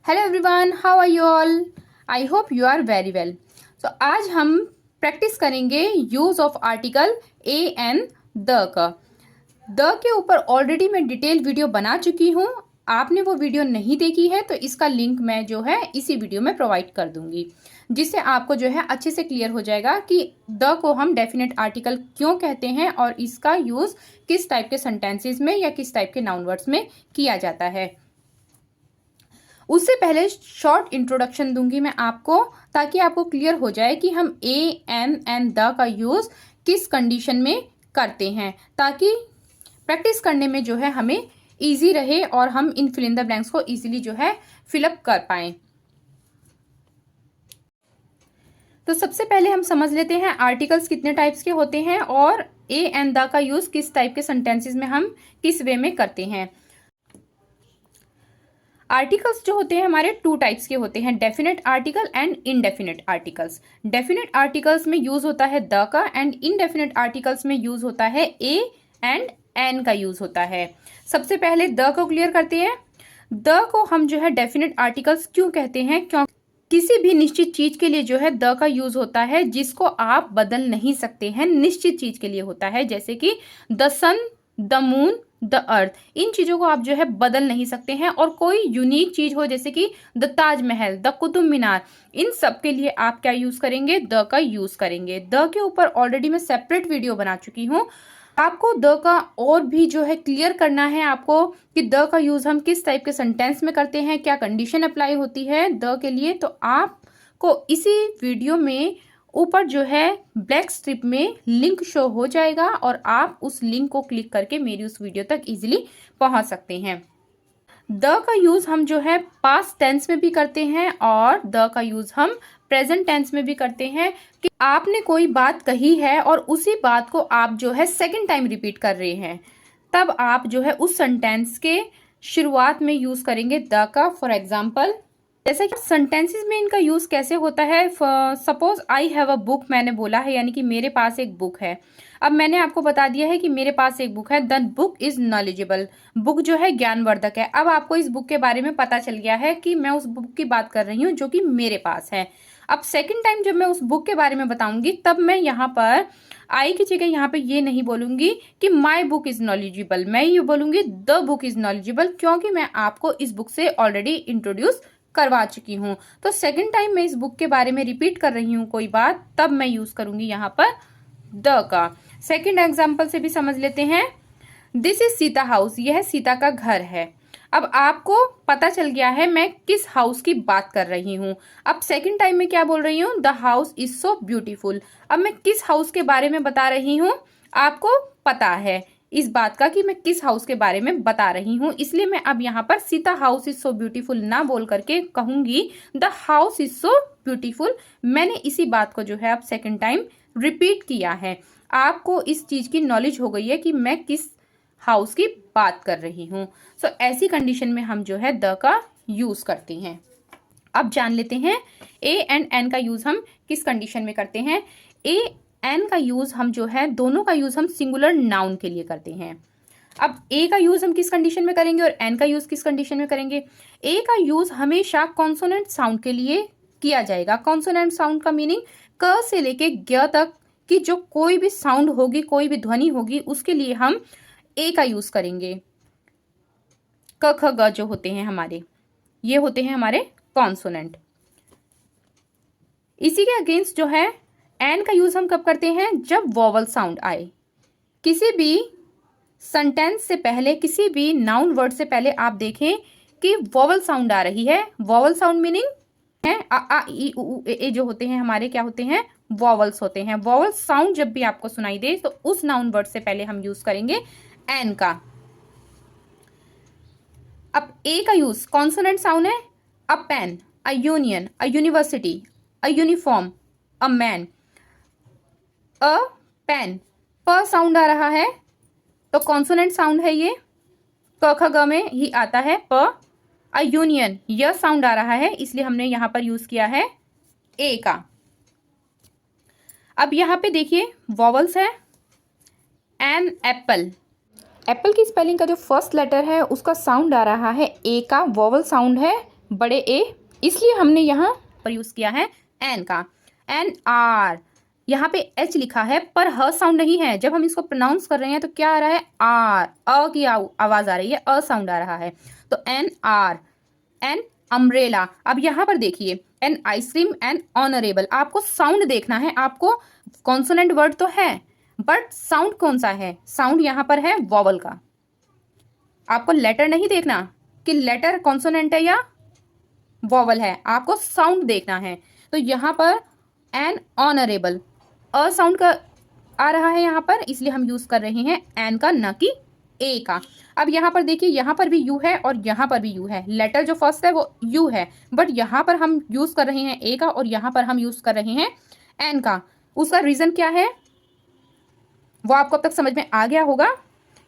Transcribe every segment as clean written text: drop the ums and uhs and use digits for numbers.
Hello everyone, how are you all? I hope you are very well. तो आज हम practice करेंगे use of article a and the का। The के ऊपर ऑलरेडी मैं डिटेल वीडियो बना चुकी हूँ। आपने वो वीडियो नहीं देखी है तो इसका लिंक मैं जो है इसी वीडियो में प्रोवाइड कर दूंगी, जिससे आपको जो है अच्छे से क्लियर हो जाएगा कि द को हम डेफिनेट आर्टिकल क्यों कहते हैं और इसका यूज किस टाइप के सेंटेंसेस में या किस टाइप के नाउन वर्ड्स में किया जाता है। उससे पहले शॉर्ट इंट्रोडक्शन दूंगी मैं आपको, ताकि आपको क्लियर हो जाए कि हम ए एन एंड द का यूज किस कंडीशन में करते हैं, ताकि प्रैक्टिस करने में जो है हमें इजी रहे और हम इन फिल इन द ब्लैंक्स को इजीली जो है फिलअप कर पाए। तो सबसे पहले हम समझ लेते हैं आर्टिकल्स कितने टाइप्स के होते हैं और ए एंड द का यूज किस टाइप के सेंटेंसेस में हम किस वे में करते हैं। आर्टिकल्स जो होते हैं हमारे टू टाइप्स के होते हैं, definite article and indefinite articles. Definite articles में यूज होता है द का एंड इनडेफिनेट आर्टिकल्स में यूज होता है ए एंड एन का यूज होता है। सबसे पहले द को क्लियर करते हैं। द को हम जो है डेफिनेट आर्टिकल्स क्यों कहते हैं? क्योंकि किसी भी निश्चित चीज के लिए जो है द का यूज होता है जिसको आप बदल नहीं सकते हैं, निश्चित चीज के लिए होता है, जैसे कि the sun, the moon, the earth. इन चीजों को आप जो है बदल नहीं सकते हैं। और कोई यूनिक चीज हो जैसे कि द ताजमहल, द कुतुब मीनार, इन सब के लिए आप क्या यूज करेंगे? द का यूज करेंगे। द के ऊपर ऑलरेडी मैं सेपरेट वीडियो बना चुकी हूँ। आपको द का और भी जो है क्लियर करना है आपको कि द का यूज हम किस टाइप के सेंटेंस में करते हैं, क्या कंडीशन अप्लाई होती है द के लिए, तो आपको इसी वीडियो में ऊपर जो है ब्लैक स्ट्रिप में लिंक शो हो जाएगा और आप उस लिंक को क्लिक करके मेरी उस वीडियो तक इजीली पहुंच सकते हैं। द का यूज हम जो है पास्ट टेंस में भी करते हैं और द का यूज हम प्रेजेंट टेंस में भी करते हैं कि आपने कोई बात कही है और उसी बात को आप जो है सेकंड टाइम रिपीट कर रहे हैं, तब आप जो है उस सेंटेंस के शुरुआत में यूज करेंगे द का। फॉर एग्जाम्पल, जैसे कि सेंटेंसेस में इनका यूज कैसे होता है। Suppose I have a book, मैंने बोला है यानी कि मेरे पास एक बुक है। अब मैंने आपको बता दिया है कि मेरे पास एक बुक है, the book is knowledgeable. Book जो है ज्ञानवर्धक है। अब आपको इस बुक के बारे में पता चल गया है कि मैं उस बुक की बात कर रही हूँ जो कि मेरे पास है। अब सेकंड टाइम जब मैं उस बुक के बारे में बताऊंगी तब मैं यहाँ पर आई की जगह यहाँ पे ये नहीं बोलूंगी कि माई बुक इज नॉलेजेबल, मैं ये बोलूंगी द बुक इज नॉलेजेबल, क्योंकि मैं आपको इस बुक से ऑलरेडी इंट्रोड्यूस करवा चुकी हूँ। तो सेकंड टाइम मैं इस बुक के बारे में रिपीट कर रही हूँ कोई बात, तब मैं यूज करूंगी यहाँ पर द का। सेकंड एग्जाम्पल से भी समझ लेते हैं। दिस इज सीता हाउस, यह सीता का घर है। अब आपको पता चल गया है मैं किस हाउस की बात कर रही हूँ। अब सेकंड टाइम में क्या बोल रही हूँ? The house is so beautiful. अब मैं किस हाउस के बारे में बता रही हूँ? आपको पता है इस बात का कि मैं किस हाउस के बारे में बता रही हूँ, इसलिए मैं अब यहाँ पर Sita house is so beautiful ना बोल करके कहूंगी the house is so beautiful. मैंने इसी बात को जो है अब सेकंड टाइम रिपीट किया है। आपको इस चीज की नॉलेज हो गई है कि मैं किस हाउस की बात कर रही हूँ। सो ऐसी कंडीशन में हम जो है द का यूज करते हैं। अब जान लेते हैं ए एंड एन का यूज हम किस कंडीशन में करते हैं। ए एन का यूज हम जो है दोनों का यूज हम सिंगुलर नाउन के लिए करते हैं। अब ए का यूज हम किस कंडीशन में करेंगे और एन का यूज किस कंडीशन में करेंगे? ए का यूज हमेशा कॉन्सोनेंट साउंड के लिए किया जाएगा। कॉन्सोनेंट साउंड का मीनिंग क से लेके ग तक की जो कोई भी साउंड होगी, कोई भी ध्वनि होगी, उसके लिए हम ए का यूज करेंगे। क ख ग जो होते हैं हमारे, ये होते हैं हमारे कॉन्सोनेंट। इसी के अगेंस्ट जो है एन का यूज हम कब करते हैं? जब वॉवल साउंड आए। किसी भी सेंटेंस से पहले, किसी भी नाउन वर्ड से पहले आप देखें कि वॉवल साउंड आ रही है। वॉवल साउंड मीनिंग है आ ई उ ए जो होते हैं हमारे क्या होते हैं? वॉवल्स होते हैं। वॉवल साउंड जब भी आपको सुनाई दे तो उस नाउन वर्ड से पहले हम यूज करेंगे एन का। अब ए का यूज कॉन्सोनेंट साउंड है। A pen, a union, a university, a uniform, a man. A pen, प साउंड आ रहा है तो कॉन्सोनेंट साउंड है ये, क ख ग में ही आता है प। अ यूनियन, य साउंड आ रहा है, इसलिए हमने यहां पर यूज किया है ए का। अब यहां पे देखिए वॉवल्स है। एन एप्पल, एप्पल की स्पेलिंग का जो फर्स्ट लेटर है उसका साउंड आ रहा है ए का, वॉवल साउंड है बड़े ए, इसलिए हमने यहाँ पर यूज़ किया है एन का। एन आर, यहाँ पे एच लिखा है पर ह साउंड नहीं है। जब हम इसको प्रोनाउंस कर रहे हैं तो क्या आ रहा है, आर, अ की आवाज आ रही है, अ साउंड आ रहा है। तो एन आर। An umbrella. अब यहाँ पर देखिए, एन आइसक्रीम, एन ऑनरेबल। आपको साउंड देखना है, आपको कॉन्सोनेंट वर्ड तो है बट साउंड कौन सा है, साउंड यहाँ पर है वॉवल का। आपको लेटर नहीं देखना कि लेटर कॉन्सोनेंट है या वॉवल है, आपको साउंड देखना है। तो यहाँ पर एन ऑनरेबल, अ साउंड का आ रहा है यहाँ पर, इसलिए हम यूज कर रहे हैं एन का, न कि ए का। अब यहाँ पर देखिए, यहाँ पर भी यू है और यहाँ पर भी यू है। लेटर जो फर्स्ट है वो यू है बट यहाँ पर हम यूज कर रहे हैं ए का और यहाँ पर हम यूज कर रहे हैं एन का। उसका रीजन क्या है वो आपको अब तक समझ में आ गया होगा,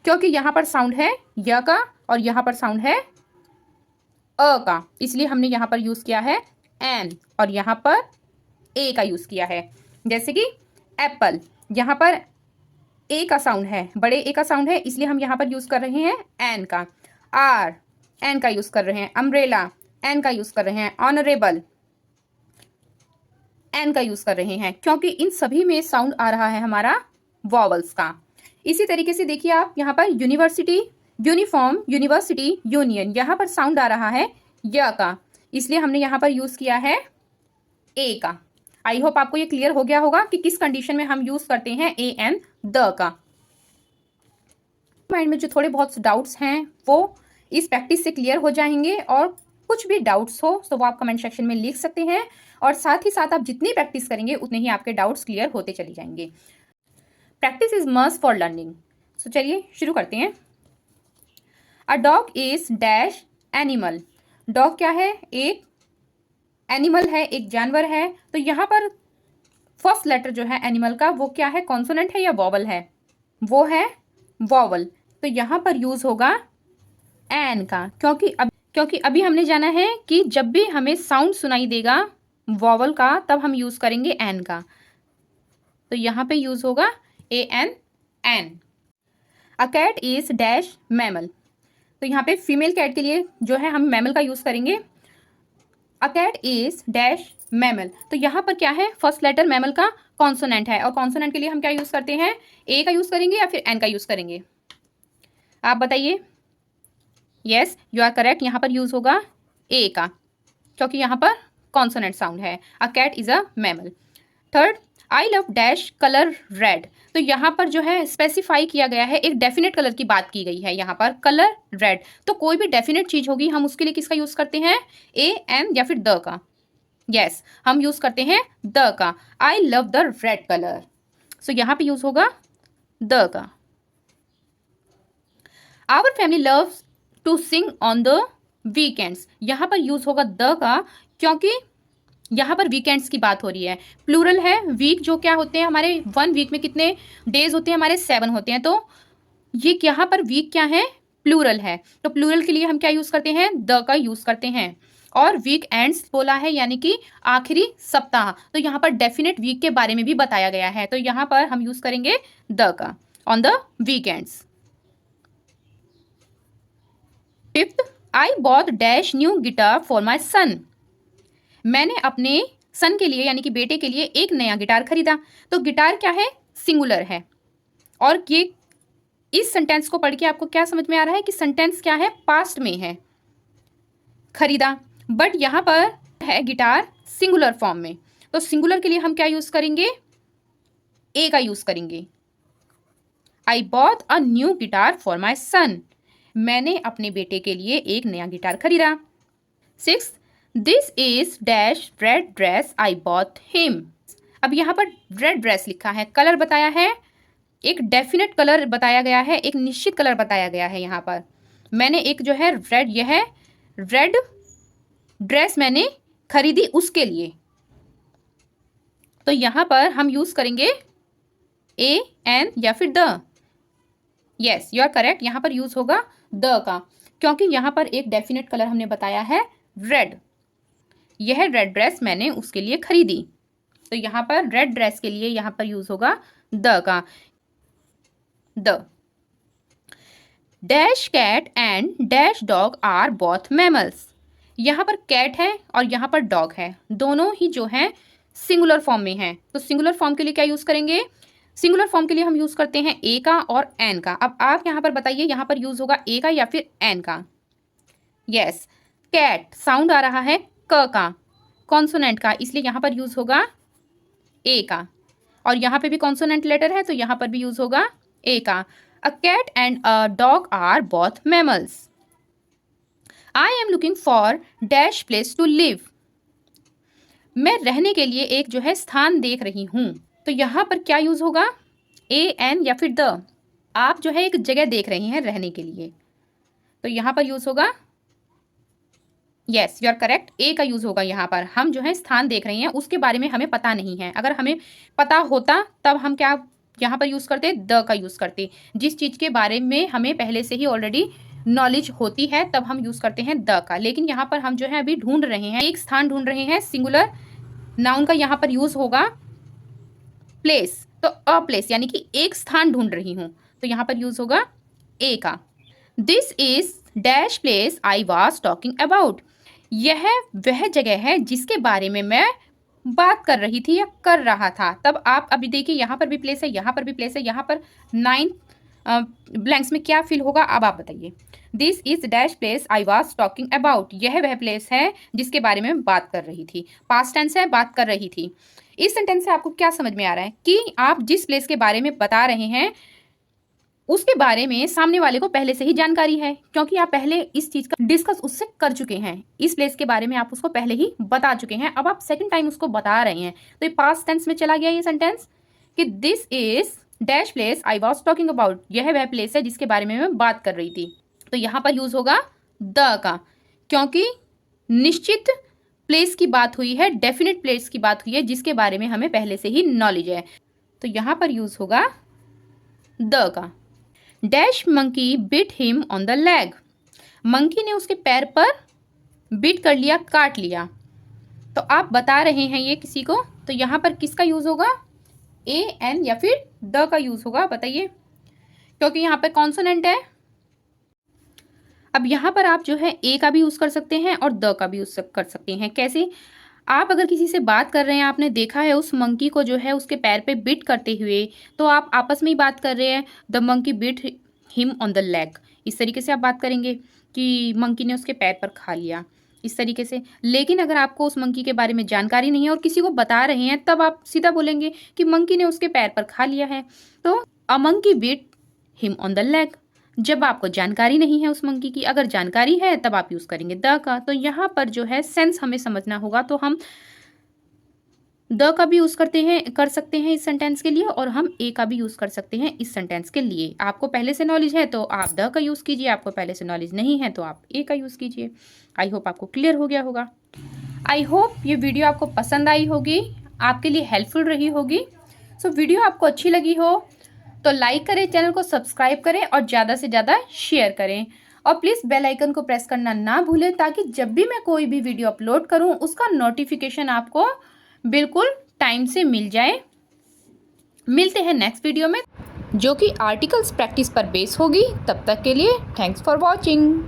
क्योंकि यहाँ पर साउंड है य का और यहाँ पर साउंड है अ का, इसलिए हमने यहाँ पर यूज किया है एन और यहाँ पर ए का यूज किया है। जैसे कि एप्पल, यहाँ पर ए का साउंड है, बड़े ए का साउंड है, इसलिए हम यहाँ पर यूज कर रहे हैं एन का। आर, एन का यूज कर रहे हैं। अम्ब्रेला, एन का यूज कर रहे हैं। ऑनरेबल, एन का यूज कर रहे हैं, क्योंकि इन सभी में साउंड आ रहा है हमारा वॉवल्स का। इसी तरीके से देखिए आप यहाँ पर यूनिवर्सिटी, यूनिफॉर्म, यूनिवर्सिटी, यूनियन, यहाँ पर साउंड आ रहा है य का, इसलिए हमने यहाँ पर यूज किया है ए का। आई होप आपको ये क्लियर हो गया होगा कि किस कंडीशन में हम यूज करते हैं ए एंड द का। माइंड में जो थोड़े बहुत डाउट्स हैं वो इस प्रैक्टिस से क्लियर हो जाएंगे, और कुछ भी डाउट्स हो तो वो आप कमेंट सेक्शन में लिख सकते हैं, और साथ ही साथ आप जितनी प्रैक्टिस करेंगे उतने ही आपके डाउट्स क्लियर होते चले जाएंगे। Practice is must for learning. So चलिए शुरू करते हैं। A dog is dash animal. Dog क्या है, एक एनिमल है, एक जानवर है। तो यहाँ पर फर्स्ट लेटर जो है एनिमल का वो क्या है, कॉन्सोनेंट है या वॉवल है, वो है वॉवल। तो यहाँ पर यूज होगा एन का, क्योंकि अभी हमने जाना है कि जब भी हमें साउंड सुनाई देगा वॉवल का तब हम यूज करेंगे एन का। तो यहाँ पे यूज होगा a an, an. A cat is dash mammal. तो यहाँ पे फीमेल कैट के लिए जो है हम मैमल का यूज करेंगे। A cat is dash mammal. तो यहाँ पर क्या है, फर्स्ट लेटर मैमल का कॉन्सोनेंट है, और कॉन्सोनेंट के लिए हम क्या यूज करते हैं, ए का यूज करेंगे या फिर एन का यूज करेंगे, आप बताइए। यस, यू आर करेक्ट, यहाँ पर यूज होगा ए का, क्योंकि यहाँ पर कॉन्सोनेंट साउंड है। A cat is a mammal. Third, I love dash colour red. तो यहाँ पर जो है स्पेसिफाई किया गया है, एक डेफिनेट कलर की बात की गई है यहाँ पर, कलर रेड। तो कोई भी डेफिनेट चीज होगी हम उसके लिए किसका यूज करते हैं, ए, एन या फिर द का। यस, हम यूज करते हैं द का। I love the red colour. So यहाँ पे यूज होगा द का। Our family loves to sing on the weekends. यहाँ पर यूज होगा द का, क्योंकि यहाँ पर वीकेंड्स की बात हो रही है, प्लूरल है। वीक जो क्या होते हैं हमारे, 1 वीक में कितने डेज होते हैं हमारे, 7 होते हैं। तो ये यहाँ पर वीक क्या है, प्लूरल है। तो प्लूरल के लिए हम क्या यूज करते हैं, द का यूज करते हैं। और वीक एंड्स बोला है, यानी कि आखिरी सप्ताह। तो यहाँ पर डेफिनेट वीक के बारे में भी बताया गया है, तो यहाँ पर हम यूज करेंगे द का, on the weekends. Fifth, I bought dash new guitar for my son. मैंने अपने सन के लिए यानी कि बेटे के लिए एक नया गिटार खरीदा। तो गिटार क्या है, सिंगुलर है। और ये इस सेंटेंस को पढ़ के आपको क्या समझ में आ रहा है कि सेंटेंस क्या है, पास्ट में है, खरीदा। बट यहाँ पर है गिटार सिंगुलर फॉर्म में, तो सिंगुलर के लिए हम क्या यूज करेंगे, ए का यूज करेंगे। I bought a new guitar for my son. मैंने अपने बेटे के लिए एक नया गिटार खरीदा। 6, this is dash red dress I bought him. अब यहाँ पर रेड ड्रेस लिखा है, कलर बताया है, एक डेफिनेट कलर बताया गया है, एक निश्चित कलर बताया गया है। यहाँ पर मैंने एक जो है रेड, यह है रेड ड्रेस मैंने खरीदी उसके लिए। तो यहाँ पर हम यूज करेंगे ए, एन या फिर the. Yes, you are correct, यहाँ पर यूज होगा द का, क्योंकि यहाँ पर एक डेफिनेट कलर हमने बताया है रेड। यह रेड ड्रेस मैंने उसके लिए खरीदी। तो यहाँ पर रेड ड्रेस के लिए यहाँ पर यूज होगा द का, the. Dash cat and dash dog are both mammals. यहाँ पर कैट है और यहाँ पर डॉग है, दोनों ही जो है सिंगुलर फॉर्म में हैं। तो सिंगुलर फॉर्म के लिए क्या यूज़ करेंगे? सिंगुलर फॉर्म के लिए हम यूज़ करते हैं ए का और एन का। अब आप यहाँ पर बताइए, यहाँ पर यूज़ होगा ए का या फिर एन का? यस, कैट साउंड आ रहा है क का, कॉन्सोनेंट का, इसलिए यहाँ पर यूज़ होगा ए का। और यहाँ पे भी कॉन्सोनेंट लेटर है तो यहाँ पर भी यूज़ होगा ए का। A cat and a dog are both mammals. I am looking for dash place to live. मैं रहने के लिए एक जो है स्थान देख रही हूँ। तो यहाँ पर क्या यूज़ होगा? ए एन या फिर द। आप जो है एक जगह देख रही हैं रहने के लिए, तो यहाँ पर यूज़ होगा, यस यू आर करेक्ट, ए का यूज़ होगा। यहाँ पर हम जो है स्थान देख रहे हैं, उसके बारे में हमें पता नहीं है। अगर हमें पता होता तब हम क्या यहाँ पर यूज़ करते? द का यूज़ करते। जिस चीज़ के बारे में हमें पहले से ही ऑलरेडी नॉलेज होती है तब हम यूज़ करते हैं द का। लेकिन यहाँ पर हम जो है अभी ढूंढ रहे हैं, एक स्थान ढूंढ रहे हैं, सिंगुलर नाउन का यहाँ पर यूज़ होगा प्लेस। तो अ प्लेस यानी कि एक स्थान ढूंढ रही हूँ, तो यहाँ पर यूज़ होगा ए का। This is dash place I was talking about. यह वह जगह है जिसके बारे में मैं बात कर रही थी या कर रहा था। तब आप अभी देखिए, यहाँ पर भी प्लेस है, यहाँ पर भी प्लेस है, यहाँ पर 9 ब्लैंक्स में क्या फिल होगा अब आप बताइए। This is dash place I was talking about. यह वह प्लेस है जिसके बारे में बात कर रही थी। पास्ट टेंस है, बात कर रही थी। इस सेंटेंस से आपको क्या समझ में आ रहा है कि आप जिस प्लेस के बारे में बता रहे हैं उसके बारे में सामने वाले को पहले से ही जानकारी है, क्योंकि आप पहले इस चीज का डिस्कस उससे कर चुके हैं। इस प्लेस के बारे में आप उसको पहले ही बता चुके हैं, अब आप सेकंड टाइम उसको बता रहे हैं। तो ये पास्ट टेंस में चला गया ये सेंटेंस कि this is dash place I was talking about. यह वह प्लेस है जिसके बारे में मैं बात कर रही थी। तो यहाँ पर यूज होगा द का, क्योंकि निश्चित प्लेस की बात हुई है, डेफिनेट प्लेस की बात हुई है जिसके बारे में हमें पहले से ही नॉलेज है। तो यहाँ पर यूज होगा द का। Dash monkey bit him on the leg. Monkey ने उसके पैर पर बिट कर लिया, काट लिया। तो आप बता रहे हैं ये किसी को, तो यहाँ पर किसका यूज होगा? ए एन या फिर द का यूज होगा, बताइए, क्योंकि यहाँ पे कॉन्सोनेंट है। अब यहाँ पर आप जो है ए का भी यूज कर सकते हैं और द का भी यूज कर सकते हैं। कैसे? आप अगर किसी से बात कर रहे हैं, आपने देखा है उस मंकी को जो है उसके पैर पे बिट करते हुए, तो आप आपस में ही बात कर रहे हैं, the monkey bit him on the leg. इस तरीके से आप बात करेंगे कि मंकी ने उसके पैर पर खा लिया, इस तरीके से। लेकिन अगर आपको उस मंकी के बारे में जानकारी नहीं है और किसी को बता रहे हैं, तब आप सीधा बोलेंगे कि मंकी ने उसके पैर पर खा लिया है। तो a monkey bit him on the leg. जब आपको जानकारी नहीं है उस मंकी की, अगर जानकारी है तब आप यूज करेंगे द का। तो यहाँ पर जो है सेंस हमें समझना होगा, तो हम द का भी यूज कर सकते हैं इस सेंटेंस के लिए, और हम ए का भी यूज कर सकते हैं इस सेंटेंस के लिए। आपको पहले से नॉलेज है तो आप द का यूज कीजिए, आपको पहले से नॉलेज नहीं है तो आप ए का यूज कीजिए। आई होप आपको क्लियर हो गया होगा। आई होप ये वीडियो आपको पसंद आई होगी, आपके लिए हेल्पफुल रही होगी। सो वीडियो आपको अच्छी लगी हो तो लाइक करें, चैनल को सब्सक्राइब करें और ज़्यादा से ज़्यादा शेयर करें। और प्लीज़ बेल आइकन को प्रेस करना ना भूलें, ताकि जब भी मैं कोई भी वीडियो अपलोड करूं उसका नोटिफिकेशन आपको बिल्कुल टाइम से मिल जाए। मिलते हैं नेक्स्ट वीडियो में, जो कि आर्टिकल्स प्रैक्टिस पर बेस होगी। तब तक के लिए थैंक्स फॉर वॉचिंग।